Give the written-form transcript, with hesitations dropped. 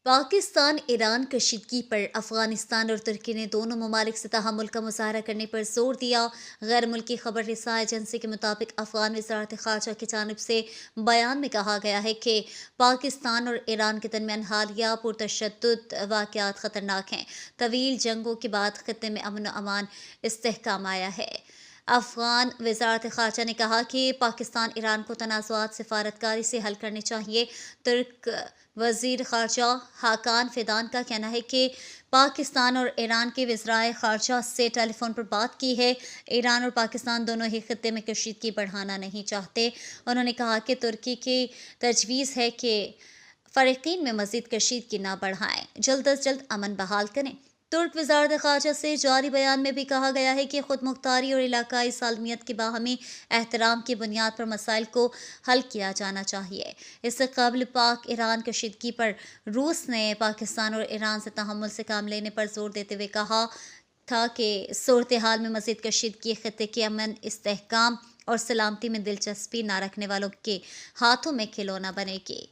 پاکستان ایران کشیدگی پر افغانستان اور ترکی نے دونوں ممالک سے تحمل کا مظاہرہ کرنے پر زور دیا۔ غیر ملکی خبر رساں ایجنسی کے مطابق افغان وزارت خارجہ کی جانب سے بیان میں کہا گیا ہے کہ پاکستان اور ایران کے درمیان حالیہ پرتشدد واقعات خطرناک ہیں۔ طویل جنگوں کے بعد خطے میں امن و امان استحکام آیا ہے۔ افغان وزارت خارجہ نے کہا کہ پاکستان ایران کو تنازعات سفارتکاری سے حل کرنے چاہیے۔ ترک وزیر خارجہ حاکان فیدان کا کہنا ہے کہ پاکستان اور ایران کے وزرائے خارجہ سے ٹیلی فون پر بات کی ہے۔ ایران اور پاکستان دونوں ہی خطے میں کشیدگی بڑھانا نہیں چاہتے۔ انہوں نے کہا کہ ترکی کی تجویز ہے کہ فریقین میں مزید کشیدگی نہ بڑھائیں، جلد از جلد امن بحال کریں۔ ترک وزارت خارجہ سے جاری بیان میں بھی کہا گیا ہے کہ خود مختاری اور علاقائی سالمیت کے باہمی احترام کی بنیاد پر مسائل کو حل کیا جانا چاہیے۔ اس سے قبل پاک ایران کشیدگی پر روس نے پاکستان اور ایران سے تحمل سے کام لینے پر زور دیتے ہوئے کہا تھا کہ صورتحال میں مزید کشیدگی خطے کے امن، استحکام اور سلامتی میں دلچسپی نہ رکھنے والوں کے ہاتھوں میں کھلونا بنے گی۔